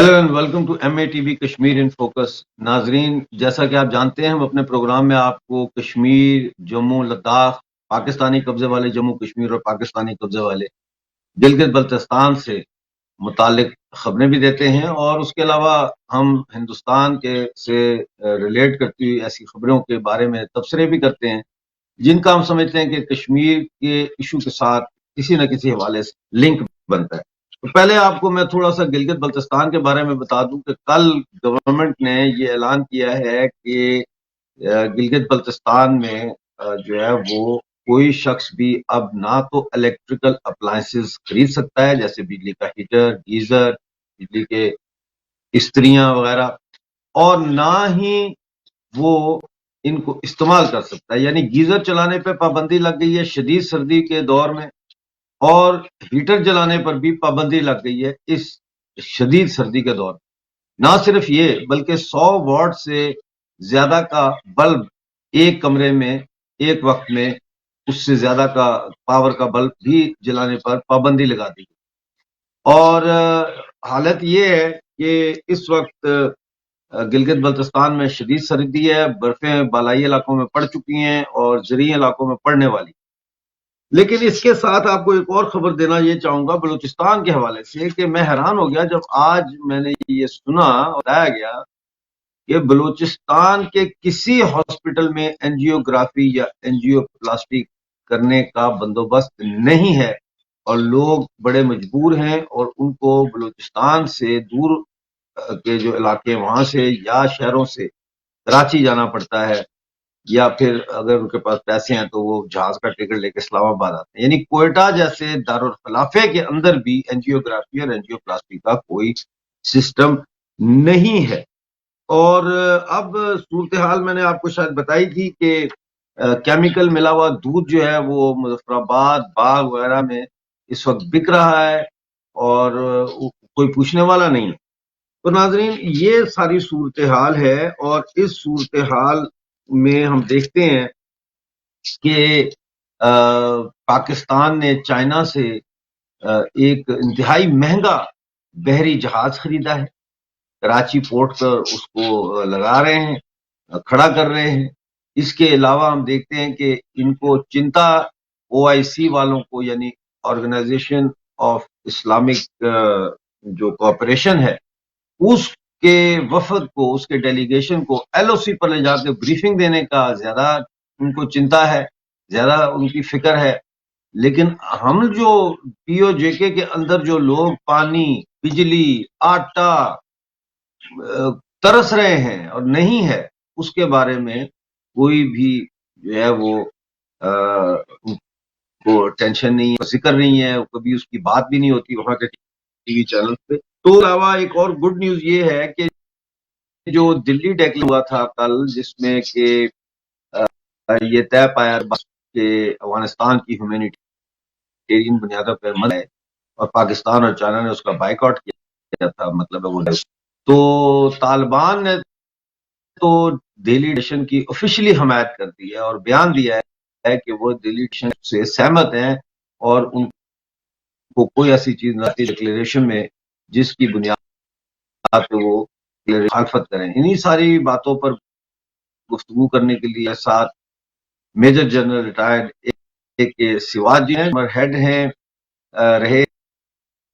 Hello and welcome to MATV Kashmir in focus. नाजरीन, जैसा कि आप जानते हैं, हम अपने प्रोग्राम में आपको कश्मीर, जम्मू, लद्दाख, पाकिस्तानी कब्जे वाले जम्मू कश्मीर और पाकिस्तानी कब्जे वाले गिलगित बल्तिस्तान से मुतालिक खबरें भी देते हैं और उसके अलावा हम हिंदुस्तान के से रिलेट करती हुई ऐसी खबरों के बारे में तबसरे भी करते हैं जिनका हम समझते हैं कि कश्मीर के इशू के साथ किसी न किसी हवाले से लिंक बनता है। तो पहले आपको मैं थोड़ा सा गिलगित बल्तिस्तान के बारे में बता दूं कि कल गवर्नमेंट ने ये ऐलान किया है कि गिलगित बल्तिस्तान में जो है वो कोई शख्स भी अब ना तो इलेक्ट्रिकल अप्लायंसेस खरीद सकता है, जैसे बिजली का हीटर, गीजर, बिजली के इस्त्रियां वगैरह, और ना ही वो इनको इस्तेमाल कर सकता है। यानी गीजर चलाने पे पाबंदी लग गई है शदीद सर्दी के दौर में, और हीटर जलाने पर भी पाबंदी लग गई है इस शदीद सर्दी के दौर में। ना सिर्फ ये, बल्कि 100 वॉट से ज्यादा का बल्ब एक कमरे में एक वक्त में, उससे ज्यादा का पावर का बल्ब भी जलाने पर पाबंदी लगा दी गई। और हालत ये है कि इस वक्त गिलगित बल्तिस्तान में शदीद सर्दी है, बर्फें बालाई इलाकों में पड़ चुकी हैं और ज़रीई इलाकों में पड़ने वाली। लेकिन इसके साथ आपको एक और खबर देना ये चाहूंगा बलूचिस्तान के हवाले से कि मैं हैरान हो गया जब आज मैंने ये सुना और बताया गया कि बलूचिस्तान के किसी हॉस्पिटल में एंजियोग्राफी या एंजियोप्लास्टी करने का बंदोबस्त नहीं है और लोग बड़े मजबूर हैं और उनको बलूचिस्तान से दूर के जो इलाके वहां से या शहरों से कराची जाना पड़ता है, या फिर अगर उनके पास पैसे हैं तो वो जहाज का टिकट लेके इस्लामाबाद आते हैं। यानी कोयटा जैसे दारुल खिलाफे के अंदर भी एंजियोग्राफी और एंजियोप्लास्टी का कोई सिस्टम नहीं है। और अब सूरत हाल मैंने आपको शायद बताई थी कि केमिकल मिला हुआ दूध जो है वो मुजफ्फराबाद, बाग वगैरह में इस वक्त बिक रहा है और कोई पूछने वाला नहीं है। तो नाजरीन, ये सारी सूरत हाल है और इस सूरत हाल में हम देखते हैं कि पाकिस्तान ने चाइना से एक इंतहाई महंगा बहरी जहाज खरीदा है। कराची पोर्ट पर उसको लगा रहे हैं, खड़ा कर रहे हैं। इसके अलावा हम देखते हैं कि इनको चिंता OIC वालों को, यानी ऑर्गेनाइजेशन ऑफ इस्लामिक जो कोऑपरेशन है, उसके वफद को, उसके डेलीगेशन को LOC पर ले जाकर ब्रीफिंग देने का ज्यादा उनको चिंता है, ज्यादा उनकी फिक्र है। लेकिन हम जो POJK के अंदर जो लोग पानी, बिजली, आटा तरस रहे हैं और नहीं है, उसके बारे में कोई भी जो है वो टेंशन नहीं है, जिक्र नहीं है, कभी उसकी बात भी नहीं होती वहां के TV चैनल पे। तो अलावा एक और गुड न्यूज ये है कि जो दिल्ली डेक्लेरेशन हुआ था कल, जिसमें कि ये तय पाया कि अफगानिस्तान की ह्यूमैनिटेरियन बुनियादों पर मना है और पाकिस्तान और चाइना ने उसका बाइकआउट किया था, मतलब है वो। तो तालिबान ने तो दिल्ली डिक्लेरेशन की ऑफिशियली हमायत कर दी है और बयान दिया है कि वो दिल्ली डिक्लेरेशन से सहमत हैं और उनको कोई ऐसी चीज ना थी डिक्लेरेशन में जिसकी बुनियाद पे वो मुखालफत करें। इन्हीं सारी बातों पर गुफ्तगू करने के लिए साथ major general retired AK Shivaji हैं, हेड हैं, रहे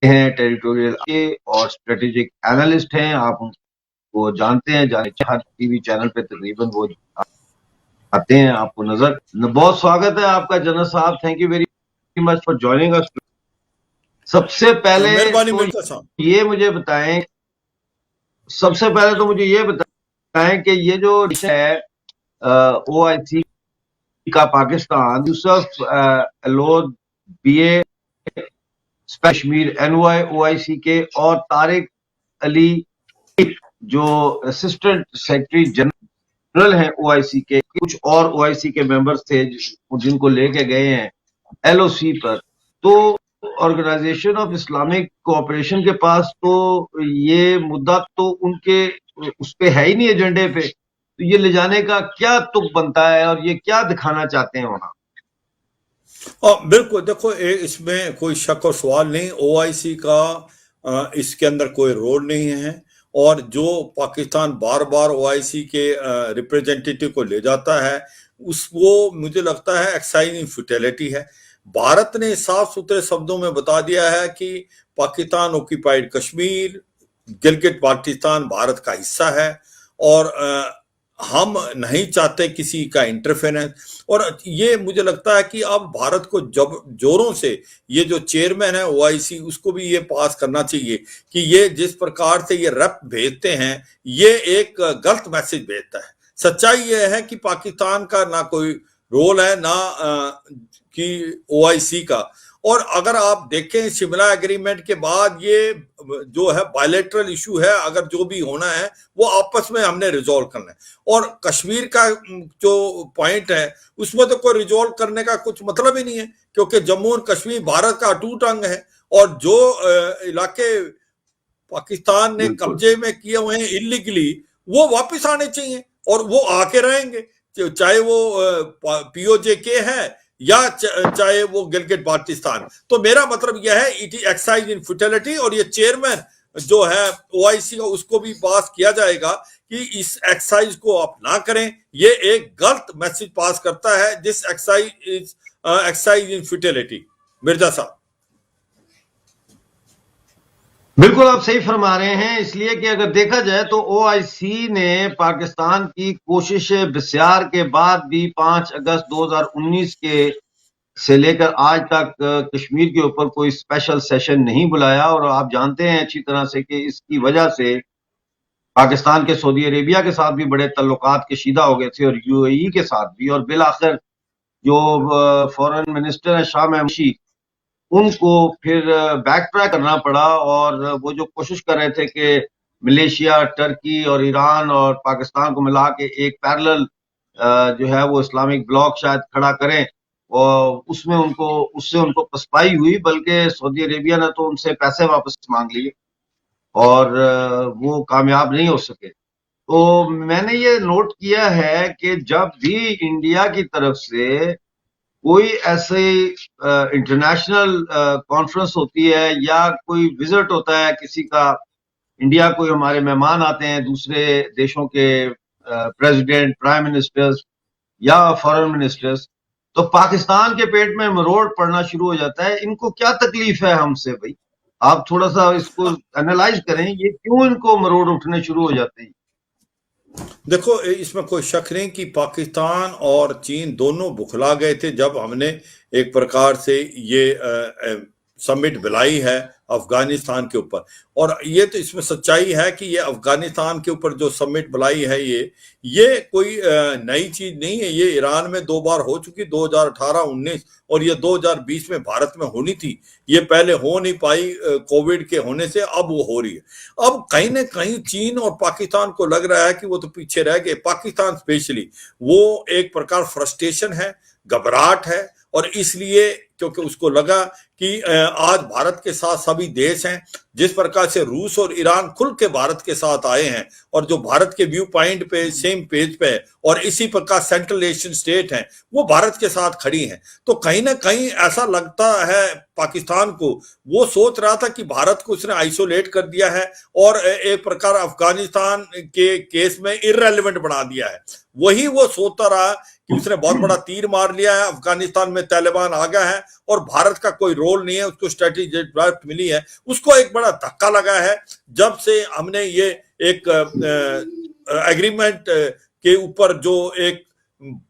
हैं टेरिटोरियल के, और स्ट्रेटेजिक एनालिस्ट हैं। आप उनको जानते हैं, हर TV चैनल पे तकरीबन वो आते हैं, आपको नजर। बहुत स्वागत है आपका जनरल साहब, thank you very much for joining us. सबसे पहले तो ये मुझे बताएं, कि ये जो है OIC का Pakistan, Yusuf अलोद BA Kashmir NY OIC के, और तारिक अली जो असिस्टेंट सेक्रेटरी जनरल हैं OIC के, कुछ और OIC के मेंबर्स थे जिनको लेके गए हैं LOC पर। तो ऑर्गेनाइजेशन ऑफ इस्लामिक कोऑपरेशन के पास तो ये मुद्दा तो उनके उस पे है ही नहीं एजेंडे पे, तो ये ले जाने का क्या तुक बनता है और ये क्या दिखाना चाहते हैं वहां? बिल्कुल, देखो इसमें कोई शक और सवाल नहीं। OIC का इसके अंदर कोई रोल नहीं है। और जो पाकिस्तान बार बार ओआईसी के रिप्रेजेंटेटिव को ले जाता है, वो मुझे लगता है एक्साइज इन फ्यूटिलिटी है। भारत ने साफ सुथरे शब्दों में बता दिया है कि पाकिस्तान ऑक्यूपाइड कश्मीर, गिलगित बाल्टिस्तान भारत का हिस्सा है और हम नहीं चाहते किसी का इंटरफेरेंस। और ये मुझे लगता है कि अब भारत को जब जोरों से ये जो चेयरमैन है ओआईसी, उसको भी ये पास करना चाहिए कि ये जिस प्रकार से ये रप भेजते हैं, ये एक गलत मैसेज भेजता है। सच्चाई ये है कि पाकिस्तान का ना कोई रोल है ना कि ओआईसी का। और अगर आप देखें शिमला एग्रीमेंट के बाद ये जो है बायलैटरल इशू है, अगर जो भी होना है वो आपस में हमने रिजॉल्व करना है। और कश्मीर का जो पॉइंट है उसमें तो कोई रिजॉल्व करने का कुछ मतलब ही नहीं है, क्योंकि जम्मू और कश्मीर भारत का अटूट अंग है। और जो इलाके पाकिस्तान ने कब्जे में किए हुए हैं इलीगली, वो वापस आने चाहिए और वो आके रहेंगे, चाहे वो पीओजे के है या चाहे वो गिलगित बाल्टिस्तान। तो मेरा मतलब यह है it is excise in futility. और ये चेयरमैन जो है ओआईसी का, उसको भी पास किया जाएगा कि इस एक्साइज को आप ना करें। ये एक गलत मैसेज पास करता है, this excise is excise in futility. Mirza साहब बिल्कुल आप सही फरमा रहे हैं, इसलिए कि अगर देखा जाए तो ओआईसी ने पाकिस्तान की कोशिश बिस्यार के बाद भी 5 अगस्त 2019 के से लेकर आज तक कश्मीर के ऊपर कोई स्पेशल सेशन नहीं बुलाया। और आप जानते हैं अच्छी तरह से कि इसकी वजह से पाकिस्तान के सऊदी अरेबिया के साथ भी बड़े तल्लुकात कशीदा हो गए थे और यूएई के साथ भी। और बिल आखिर जो फॉरेन मिनिस्टर है शाह महमूद, उनको फिर बैक ट्रैक करना पड़ा और वो जो कोशिश कर रहे थे कि मलेशिया, टर्की और ईरान और पाकिस्तान को मिला के एक पैरेलल जो है वो इस्लामिक ब्लॉक शायद खड़ा करें, और उससे उनको पसपाई हुई, बल्कि सऊदी अरेबिया ने तो उनसे पैसे वापस मांग लिए और वो कामयाब नहीं हो सके। तो मैंने ये नोट किया है कि जब भी इंडिया की तरफ से कोई ऐसे इंटरनेशनल कॉन्फ्रेंस होती है या कोई विजिट होता है किसी का, इंडिया कोई हमारे मेहमान आते हैं दूसरे देशों के प्रेसिडेंट, प्राइम मिनिस्टर्स या फॉरेन मिनिस्टर्स, तो पाकिस्तान के पेट में मरोड़ पड़ना शुरू हो जाता है। इनको क्या तकलीफ है हमसे भाई? आप थोड़ा सा इसको एनालाइज करें, ये क्यों इनको मरोड़ उठने शुरू हो जाते हैं? देखो, इसमें कोई शक नहीं कि पाकिस्तान और चीन दोनों बुखला गए थे जब हमने एक प्रकार से ये समिट बुलाई है अफगानिस्तान के ऊपर। और ये तो इसमें सच्चाई है कि ये अफगानिस्तान के ऊपर जो समिट बुलाई है, ये कोई नई चीज नहीं है। ये ईरान में 2 बार हो चुकी, 2018, 19 और ये 2020 में भारत में होनी थी। ये पहले हो नहीं पाई कोविड के होने से, अब वो हो रही है। अब कहीं ना कहीं चीन और पाकिस्तान को लग रहा है कि वो तो पीछे रह गए। पाकिस्तान स्पेशली वो एक प्रकार फ्रस्ट्रेशन है, घबराहट है। और इसलिए क्योंकि उसको लगा कि आज भारत के साथ सभी देश हैं, जिस प्रकार से रूस और ईरान खुल के भारत के साथ आए हैं और जो भारत के व्यू पॉइंट पे सेम पेज पे है, और इसी प्रकार सेंट्रल एशियन स्टेट हैं वो भारत के साथ खड़ी हैं। तो कहीं ना कहीं ऐसा लगता है पाकिस्तान को, वो सोच रहा था कि भारत को उसने आइसोलेट कर दिया है और एक प्रकार अफगानिस्तान के केस में इररेलेवेंट बना दिया है। वही वो सोचता रहा कि उसने बहुत बड़ा तीर मार लिया है, अफगानिस्तान में तालिबान आ गया है और भारत का कोई रोल नहीं है, उसको स्ट्रेटेजिक ड्राफ्ट मिली है। उसको एक बड़ा धक्का लगा है जब से हमने ये एक एग्रीमेंट के ऊपर जो एक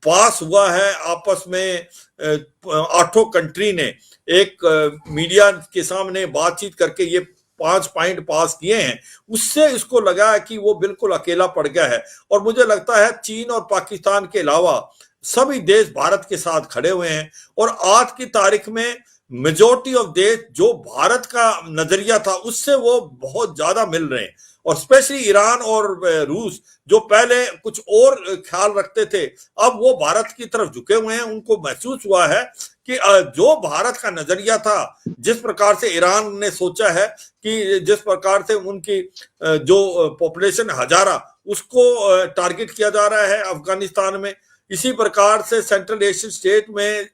पास हुआ है आपस में 8 कंट्री ने एक मीडिया के सामने बातचीत करके ये 5 पॉइंट पास किए हैं। उससे इसको लगा कि वो बिल्कुल अकेला पड़ गया है। और मुझे लगता है चीन और पाकिस्तान के अलावा सभी देश भारत के साथ खड़े हुए हैं। और आज की तारीख में मेजॉरिटी ऑफ देश जो भारत का नजरिया था उससे वो बहुत ज्यादा मिल रहे हैं। और स्पेशली ईरान और रूस जो पहले कुछ और ख्याल रखते थे, अब वो भारत की तरफ झुके हुए हैं। उनको महसूस हुआ है कि जो भारत का नजरिया था, जिस प्रकार से ईरान ने सोचा है कि जिस प्रकार से उनकी जो पॉपुलेशन हजारा उसको टारगेट किया जा रहा है अफगानिस्तान में, इसी प्रकार से सेंट्रल एशियन स्टेट में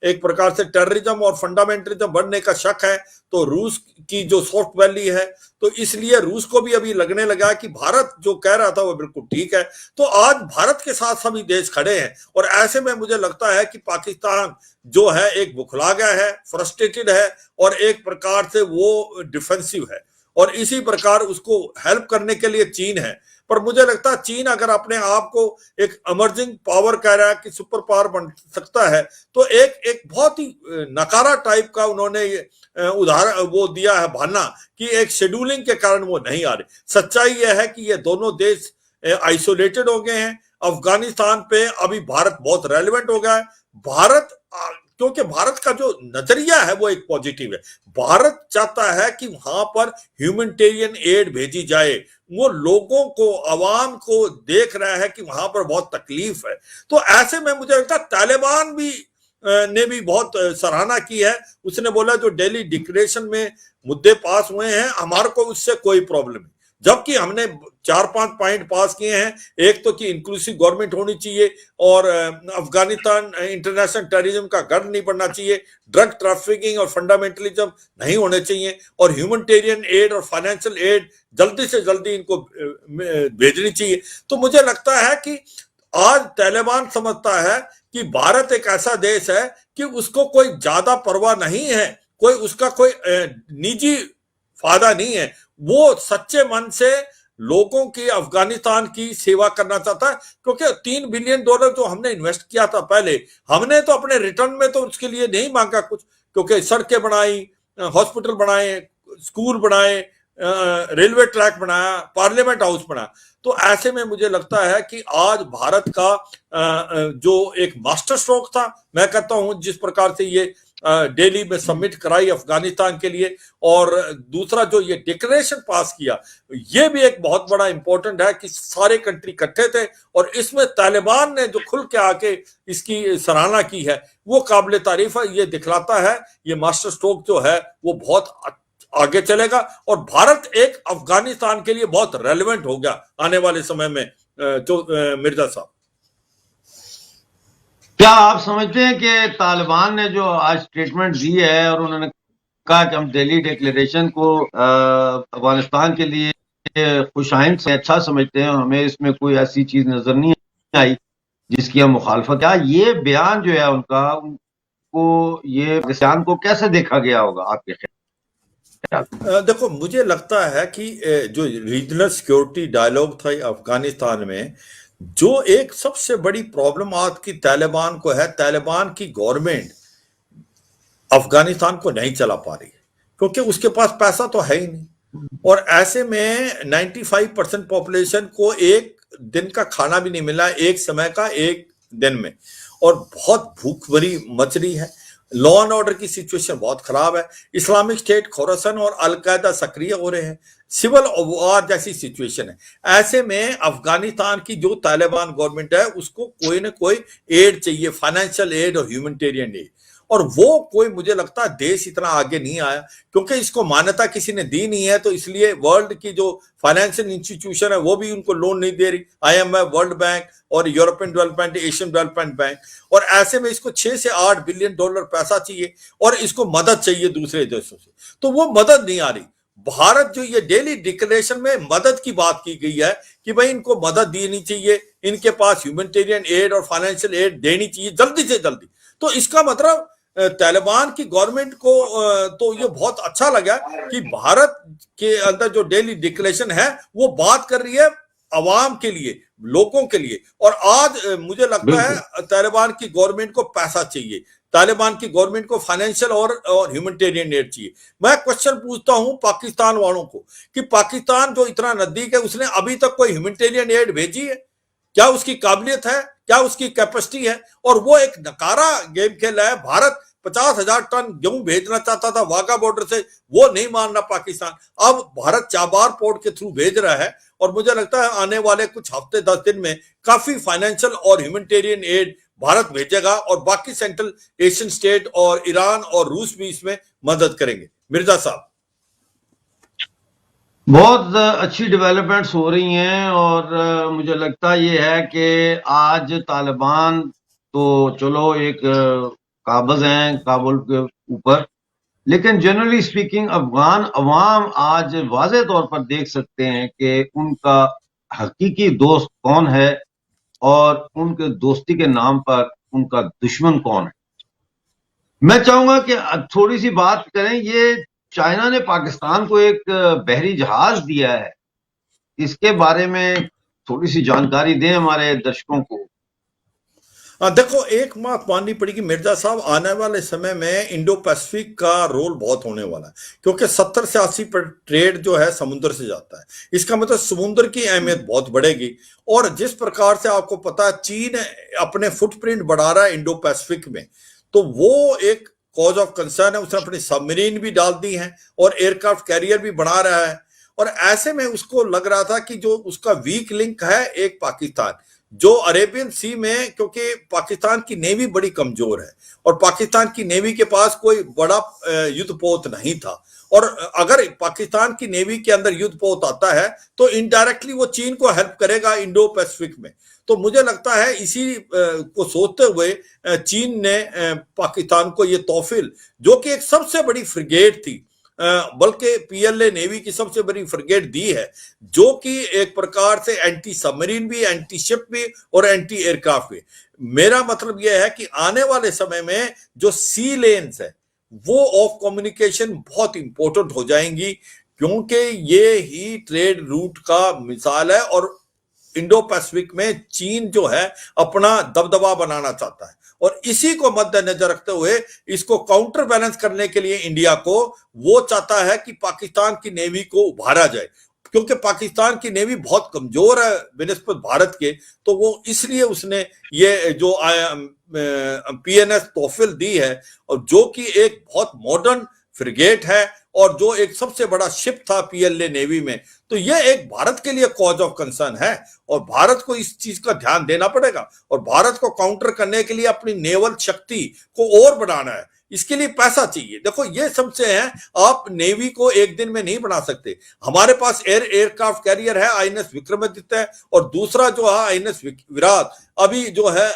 एक प्रकार से टेररिज्म और फंडामेंटलिज्म बढ़ने का शक है, तो रूस की जो सॉफ्ट वैली है, तो इसलिए रूस को भी अभी लगने लगा कि भारत जो कह रहा था वो बिल्कुल ठीक है। तो आज भारत के साथ सभी देश खड़े हैं, और ऐसे में मुझे लगता है कि पाकिस्तान जो है एक बुखला गया है, फ्रस्ट्रेटेड है, और एक प्रकार से वो डिफेंसिव है, और इसी प्रकार उसको हेल्प करने के लिए चीन है। पर मुझे लगता है चीन अगर अपने आप को एक इमर्जिंग पावर कह रहा है कि सुपर पावर बन सकता है, तो एक बहुत ही नकारा टाइप का उन्होंने उदाहरण वो दिया है बहाना कि एक शेड्यूलिंग के कारण वो नहीं आ रहे। सच्चाई यह है कि ये दोनों देश आइसोलेटेड हो गए हैं। अफगानिस्तान पे अभी भारत बहुत रेलेवेंट हो गया है। भारत क्योंकि भारत का जो नजरिया है वो एक पॉजिटिव है। भारत चाहता है कि वहां पर ह्यूमैनिटेरियन एड भेजी जाए। वो लोगों को, आवाम को देख रहा है कि वहां पर बहुत तकलीफ है। तो ऐसे में मुझे लगता है तालिबान भी ने भी बहुत सराहना की है। उसने बोला जो दिल्ली डिक्लेरेशन में मुद्दे पास हुए हैं, हमारे को उससे कोई प्रॉब्लम नहीं, जबकि हमने 4-5 पॉइंट पास किए हैं। एक तो कि इंक्लूसिव गवर्नमेंट होनी चाहिए, और अफगानिस्तान इंटरनेशनल टेररिज्म का गढ़ नहीं बनना चाहिए, ड्रग ट्रैफिकिंग और फंडामेंटलिज्म नहीं होने चाहिए, और ह्यूमैनिटेरियन एड और फाइनेंशियल एड जल्दी से जल्दी इनको भेजनी चाहिए। तो मुझे लगता है कि आज तालिबान समझता है कि भारत एक ऐसा देश है कि उसको कोई ज्यादा परवाह नहीं है, कोई उसका कोई निजी फायदा नहीं है। वो सच्चे मन से लोगों की, अफगानिस्तान की सेवा करना चाहता है, क्योंकि $3 बिलियन जो हमने इन्वेस्ट किया था पहले, हमने तो अपने रिटर्न में तो उसके लिए नहीं मांगा कुछ, क्योंकि सड़कें बनाई, हॉस्पिटल बनाए, स्कूल बनाए, रेलवे ट्रैक बनाया, पार्लियामेंट हाउस बनाया। तो ऐसे में मुझे लगता है कि आज भारत का जो एक मास्टर स्ट्रोक था, मैं कहता हूं जिस प्रकार से ये दिल्ली में सबमिट कराई अफगानिस्तान के लिए, और दूसरा जो ये डिक्लेरेशन पास किया, ये भी एक बहुत बड़ा इंपॉर्टेंट है कि सारे कंट्री इकट्ठे थे, और इसमें तालिबान ने जो खुल के आके इसकी सराहना की है वो काबिल तारीफ है। ये दिखलाता है ये मास्टर स्ट्रोक जो है वो बहुत आगे चलेगा, और भारत एक अफगानिस्तान के लिए बहुत रेलेवेंट हो गया आने वाले समय में। मिर्जा साहब, क्या आप समझते हैं कि तालिबान ने जो आज स्टेटमेंट दी है और उन्होंने कहा कि हम दिल्ली डिक्लेरेशन को अफगानिस्तान के लिए खुशाइंद से अच्छा समझते हैं, और हमें इसमें कोई ऐसी चीज नजर नहीं आई जिसकी हम मुखालफत, क्या ये बयान जो है उनका, उनको ये बयान को कैसे देखा गया होगा आपके ख्याल? देखो, मुझे लगता है कि जो रीजनल सिक्योरिटी डायलॉग था अफगानिस्तान में, जो एक सबसे बड़ी प्रॉब्लम आज की तालिबान को है, तालिबान की गवर्नमेंट अफगानिस्तान को नहीं चला पा रही है, क्योंकि उसके पास पैसा तो है ही नहीं, और ऐसे में 95% पॉपुलेशन को एक दिन का खाना भी नहीं मिला, एक समय का, एक दिन में, और बहुत भूख भरी मच रही है। लॉ एंड ऑर्डर की सिचुएशन बहुत खराब है। इस्लामिक स्टेट, खोरासन और अलकायदा सक्रिय हो रहे हैं। सिविल वॉर जैसी सिचुएशन है। ऐसे में अफगानिस्तान की जो तालिबान गवर्नमेंट है उसको कोई ना कोई एड चाहिए, फाइनेंशियल एड और ह्यूमैनिटेरियन एड, और वो कोई, मुझे लगता है देश इतना आगे नहीं आया, क्योंकि इसको मान्यता किसी ने दी नहीं है। तो इसलिए वर्ल्ड की जो फाइनेंशियल इंस्टीट्यूशन है वो भी उनको लोन नहीं दे रही, IMF, वर्ल्ड बैंक और European development, Asian development bank. और ऐसे में इसको 6 से 8 बिलियन डॉलर पैसा चाहिए, और इसको मदद चाहिए दूसरे देशों से, तो वो मदद नहीं आ रही। भारत जो ये दिल्ली डिक्लेरेशन में मदद की बात की गई है कि भाई इनको मदद देनी चाहिए, इनके पास ह्यूमैनिटेरियन एड और फाइनेंशियल एड देनी चाहिए जल्दी से जल्दी, तो इसका मतलब तालिबान की गवर्नमेंट को तो ये बहुत अच्छा लगा कि भारत के अंदर जो दिल्ली डिक्लेरेशन है वो बात कर रही है अवाम के लिए, लोगों के लिए। और आज मुझे लगता है तालिबान की गवर्नमेंट को पैसा चाहिए, तालिबान की गवर्नमेंट को फाइनेंशियल और ह्यूमैनिटेरियन एड चाहिए। मैं क्वेश्चन पूछता हूं पाकिस्तान वालों को कि पाकिस्तान जो इतना नजदीक है, उसने अभी तक कोई ह्यूमैनिटेरियन एड भेजी है? क्या उसकी काबिलियत है? क्या उसकी कैपेसिटी है? और वो एक नकारा गेम खेल रहा है। भारत 50,000 टन गेहूं भेजना चाहता था वाघा बॉर्डर से, वो नहीं मान रहा पाकिस्तान। अब भारत चाबार पोर्ट के थ्रू भेज रहा है, और मुझे लगता है आने वाले कुछ हफ्ते 10 दिन में काफी फाइनेंशियल और ह्यूमैनिटेरियन एड भारत भेजेगा, और बाकी सेंट्रल एशियन स्टेट और ईरान और रूस भी इसमें मदद करेंगे। मिर्जा साहब, बहुत अच्छी डेवलपमेंट्स हो रही हैं, और मुझे लगता ये है कि आज तालिबान तो चलो एक काबज हैं काबुल के ऊपर, लेकिन जनरली स्पीकिंग अफगान अवाम आज वाज़े तौर पर देख सकते हैं कि उनका हकीकी दोस्त कौन है और उनके दोस्ती के नाम पर उनका दुश्मन कौन है। मैं चाहूंगा कि थोड़ी सी बात करें, ये चाइना ने पाकिस्तान को एक बहरी जहाज दिया है, इसके बारे में थोड़ी सी जानकारी दें हमारे दर्शकों को। देखो, एक बात माननी पड़ेगी मिर्जा साहब, आने वाले समय में इंडो पैसिफिक का रोल बहुत होने वाला है, क्योंकि 70 से 80 पर ट्रेड जो है समुद्र से जाता है। इसका मतलब समुद्र की अहमियत बहुत बढ़ेगी। और जिस प्रकार से आपको पता है चीन अपने फुटप्रिंट बढ़ा रहा है इंडो पैसिफिक में, तो वो एक कॉज ऑफ कंसर्न है। उसने अपनी सबमरीन भी डाल दी है और एयरक्राफ्ट कैरियर भी बना रहा है। और ऐसे में उसको लग रहा था कि जो उसका वीक लिंक है एक पाकिस्तान, जो अरेबियन सी में, क्योंकि पाकिस्तान की नेवी बड़ी कमजोर है और पाकिस्तान की नेवी के पास कोई बड़ा युद्धपोत नहीं था। और अगर पाकिस्तान की नेवी के अंदर युद्धपोत आता है तो इनडायरेक्टली वो चीन को हेल्प करेगा इंडो पैसिफिक में। तो मुझे लगता है इसी को सोचते हुए चीन ने पाकिस्तान को ये तोहफिल, जो कि एक सबसे बड़ी फ्रिगेट थी, बल्कि पीएलए नेवी की सबसे बड़ी फ्रिगेट दी है, जो कि एक प्रकार से एंटी सबमरीन भी, एंटी शिप भी और एंटी एयरक्राफ्ट भी। मेरा मतलब यह है कि आने वाले समय में जो सी लेन्स है वो ऑफ कम्युनिकेशन बहुत इंपॉर्टेंट हो जाएंगी, क्योंकि ये ही ट्रेड रूट का मिसाल है। और इंडो पैसिफिक में चीन जो है अपना दबदबा बनाना चाहता है, और इसी को मद्देनजर रखते हुए इसको काउंटर बैलेंस करने के लिए इंडिया को वो चाहता है कि पाकिस्तान की नेवी को उभारा जाए, क्योंकि पाकिस्तान की नेवी बहुत कमजोर है बिनिस्बत भारत के। तो वो इसलिए उसने ये जो पीएनएस तोहफिल दी है, और जो कि एक बहुत मॉडर्न फ्रिगेट है और जो एक सबसे बड़ा शिप था पीएलए नेवी में। तो ये एक भारत के लिए कॉज ऑफ कंसर्न है और भारत को इस चीज का ध्यान देना पड़ेगा। और भारत को काउंटर करने के लिए अपनी नेवल शक्ति को और बढ़ाना है, इसके लिए पैसा चाहिए। देखो, ये सबसे है, आप नेवी को एक दिन में नहीं बना सकते। हमारे पास एयरक्राफ्ट कैरियर है आईएनएस विक्रमादित्य, और दूसरा जो है आईएनएस विराट अभी जो है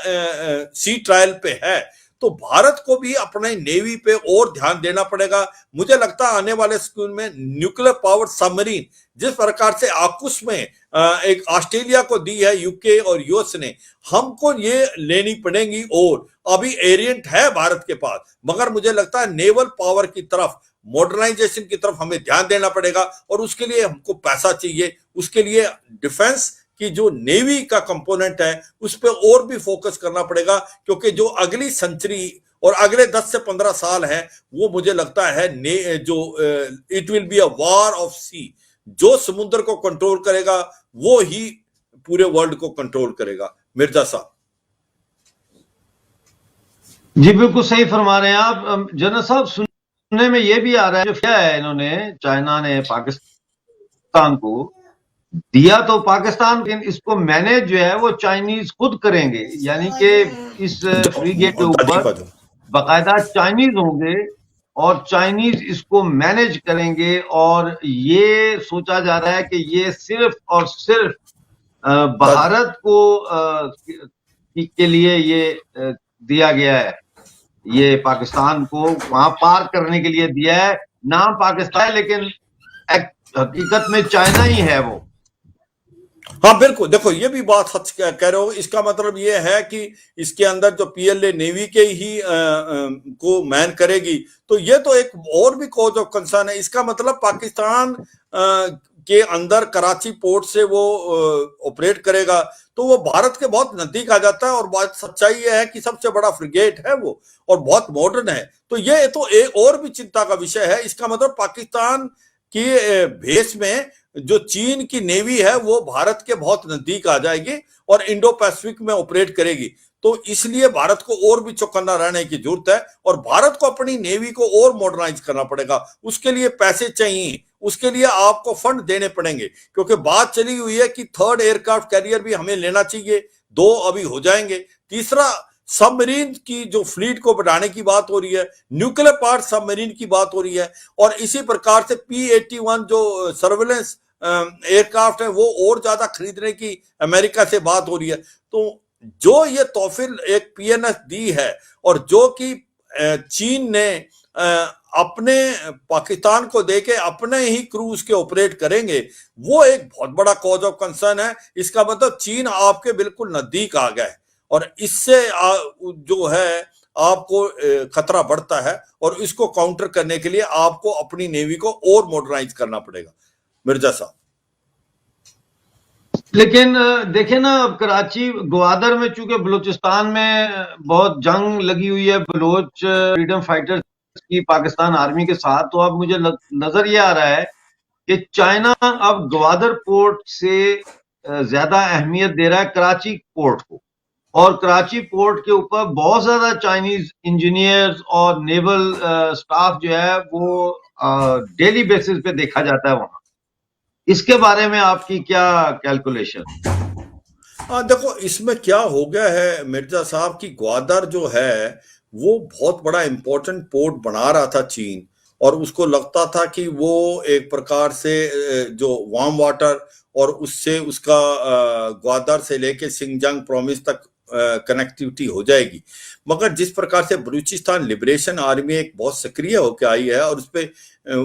सी ट्रायल पे है। तो भारत को भी अपने नेवी पे और ध्यान देना पड़ेगा। मुझे लगता है आने वाले स्कूल में न्यूक्लियर पावर सबमरीन, जिस प्रकार से आकुश में एक ऑस्ट्रेलिया को दी है यूके और यूएस ने, हमको ये लेनी पड़ेगी। और अभी एरियंट है भारत के पास, मगर मुझे लगता है नेवल पावर की तरफ, मॉडर्नाइजेशन की तरफ हमें ध्यान देना पड़ेगा, और उसके लिए हमको पैसा चाहिए। उसके लिए डिफेंस कि जो नेवी का कंपोनेंट है उस पर और भी फोकस करना पड़ेगा, क्योंकि जो अगली सेंचुरी और अगले 10 से 15 साल है वो मुझे लगता है जो it will be a war of sea. जो समुद्र को कंट्रोल करेगा वो ही पूरे वर्ल्ड को कंट्रोल करेगा। मिर्जा साहब जी बिल्कुल सही फरमा रहे हैं आप जनरल साहब। सुनने में ये भी आ रहा है जो किया है इन्होंने, चाइना ने पाकिस्तान को दिया तो पाकिस्तान, लेकिन इसको मैनेज जो है वो चाइनीज खुद करेंगे, यानी कि इस फ्रीगेट के ऊपर बाकायदा चाइनीज होंगे और चाइनीज इसको मैनेज करेंगे। और ये सोचा जा रहा है कि ये सिर्फ और सिर्फ भारत को के लिए ये दिया गया है, ये पाकिस्तान को वहां पार करने के लिए दिया है। नाम पाकिस्तान है लेकिन हकीकत में चाइना ही है वो। हाँ बिल्कुल, देखो ये भी बात सच कह रहे हो। इसका मतलब ये है कि इसके अंदर जो पीएलए नेवी के ही को मैन करेगी, तो ये तो एक और भी कॉज ऑफ कंसर्न है। इसका मतलब पाकिस्तान के अंदर कराची पोर्ट से वो ऑपरेट करेगा, तो वो भारत के बहुत नजदीक आ जाता है। और बात सच्चाई ये है कि सबसे बड़ा फ्रिगेट है वो और बहुत मॉडर्न है। तो ये तो एक और भी चिंता का विषय है। इसका मतलब पाकिस्तान की भेस में जो चीन की नेवी है वो भारत के बहुत नजदीक आ जाएगी और इंडो पैसिफिक में ऑपरेट करेगी। तो इसलिए भारत को और भी चौकन्ना रहने की जरूरत है, और भारत को अपनी नेवी को और मॉडर्नाइज करना पड़ेगा। उसके लिए पैसे चाहिए, उसके लिए आपको फंड देने पड़ेंगे, क्योंकि बात चली हुई है कि 3rd एयरक्राफ्ट कैरियर भी हमें लेना चाहिए, 2 अभी हो जाएंगे। तीसरा, सबमरीन की जो फ्लीट को बढ़ाने की बात हो रही है, न्यूक्लियर पावर सबमरीन की बात हो रही है, और इसी प्रकार से P-81 जो सर्वेलेंस एयरक्राफ्ट है वो और ज्यादा खरीदने की अमेरिका से बात हो रही है। तो जो ये तोहफिल एक पीएनएस दी है, और जो कि चीन ने अपने पाकिस्तान को देके अपने ही क्रूज के ऑपरेट करेंगे, वो एक बहुत बड़ा कॉज ऑफ कंसर्न है। इसका मतलब चीन आपके बिल्कुल नजदीक आ गया है और इससे जो है आपको खतरा बढ़ता है और इसको काउंटर करने के लिए आपको अपनी नेवी को और मॉडर्नाइज करना पड़ेगा। मिर्जा साहब, लेकिन देखे ना, अब कराची ग्वादर में चूंकि बलूचिस्तान में बहुत जंग लगी हुई है बलोच फ्रीडम फाइटर्स की पाकिस्तान आर्मी के साथ, तो अब मुझे नजर ये आ रहा है कि चाइना अब ग्वादर पोर्ट से ज्यादा अहमियत दे रहा है कराची पोर्ट को, और कराची पोर्ट के ऊपर बहुत ज्यादा चाइनीज इंजीनियर्स और नेवल स्टाफ जो है वो डेली बेसिस पे देखा जाता है वहां। इसके बारे में आपकी क्या कैलकुलेशन? देखो इसमें क्या हो गया है मिर्जा साहब की ग्वादर जो है वो बहुत बड़ा इंपॉर्टेंट पोर्ट बना रहा था चीन, और उसको लगता था कि वो एक प्रकार से जो वार्म वाटर और उससे उसका ग्वादर से लेके सिंगजंग प्रोविंस तक कनेक्टिविटी हो जाएगी। मगर जिस प्रकार से बलूचिस्तान लिबरेशन आर्मी एक बहुत सक्रिय होकर आई है और उस पर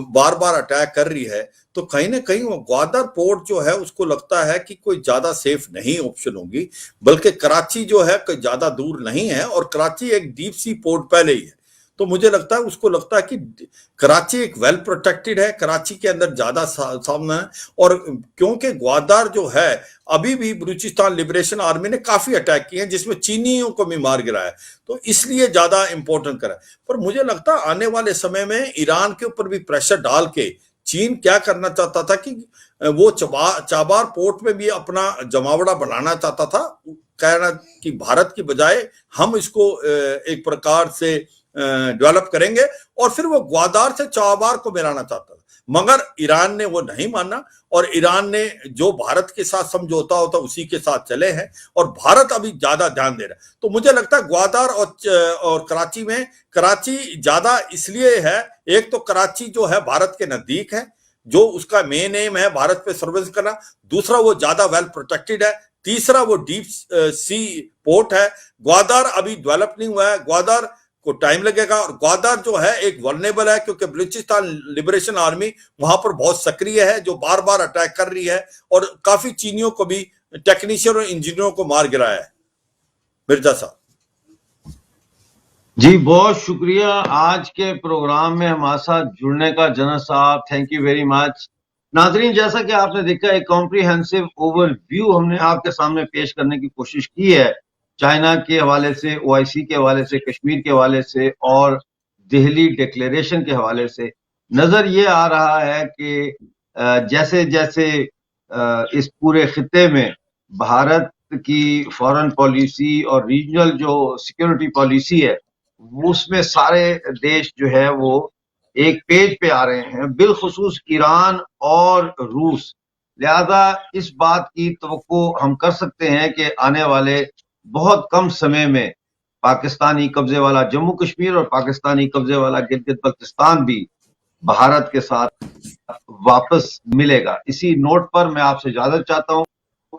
बार बार अटैक कर रही है, तो कहीं ना कहीं वो ग्वादर पोर्ट जो है उसको लगता है कि कोई ज्यादा सेफ नहीं ऑप्शन होगी, बल्कि कराची जो है कोई ज्यादा दूर नहीं है और कराची एक डीप सी पोर्ट पहले ही है। तो मुझे लगता है उसको लगता है कि कराची एक वेल प्रोटेक्टेड है, कराची के अंदर ज्यादा सामना है, और क्योंकि ग्वादर जो है अभी भी बलूचिस्तान लिबरेशन आर्मी ने काफी अटैक किए हैं जिसमें चीनियों को भी मार गिराया, तो इसलिए ज्यादा इंपॉर्टेंट करा। पर मुझे लगता है आने वाले समय में ईरान के ऊपर भी प्रेशर डाल के चीन क्या करना चाहता था कि वो चाबार पोर्ट में भी अपना जमावड़ा बनाना चाहता था, कहना कि भारत की बजाय हम इसको एक प्रकार से डेवलप करेंगे, और फिर वो ग्वादर से चाबार को मिलाना चाहता था। मगर ईरान ने वो नहीं माना और ईरान ने जो भारत के साथ समझौता होता उसी के साथ चले हैं, और भारत अभी ज्यादा ध्यान दे रहा है। तो मुझे लगता है ग्वादर और कराची में, कराची ज्यादा इसलिए है, एक तो कराची जो है भारत के नजदीक है, जो उसका मेन एम है भारत पे सर्विस करना, दूसरा वो ज्यादा वेल प्रोटेक्टेड है, तीसरा वो डीप सी पोर्ट है। ग्वादर अभी डेवलप नहीं हुआ है, ग्वादर को टाइम लगेगा, और ग्वादर जो है एक वल्नरेबल है क्योंकि बलूचिस्तान लिबरेशन आर्मी वहां पर बहुत सक्रिय है जो बार बार अटैक कर रही है और काफी चीनियों को भी, टेक्नीशियन और इंजीनियरों को मार गिराया है। मिर्जा साहब जी, बहुत शुक्रिया आज के प्रोग्राम में हमारे साथ जुड़ने का जनरल साहब, थैंक यू वेरी मच। नाजरीन, जैसा कि आपने देखा एक कॉम्प्रिहेंसिव ओवरव्यू हमने आपके सामने पेश करने की कोशिश की है, चाइना के हवाले से, ओआईसी के हवाले से, कश्मीर के हवाले से और दिल्ली डिक्लेरेशन के हवाले से। नजर ये आ रहा है कि जैसे जैसे इस पूरे खिते में भारत की फॉरेन पॉलिसी और रीजनल जो सिक्योरिटी पॉलिसी है उसमें सारे देश जो है वो एक पेज पे आ रहे हैं, बिलखुसूस ईरान और रूस। लिहाजा इस बात की तवक्को हम कर सकते हैं कि आने वाले बहुत कम समय में पाकिस्तानी कब्जे वाला जम्मू कश्मीर और पाकिस्तानी कब्जे वाला गिलगित बल्तिस्तान भी भारत के साथ वापस मिलेगा। इसी नोट पर मैं आपसे इजाजत चाहता हूं।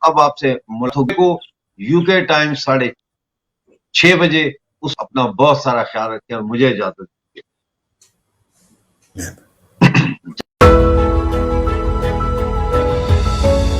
अब आपसे मुलाकात को यूके टाइम 6:30 बजे। उस अपना बहुत सारा ख्याल रखें और मुझे इजाजत दीजिए।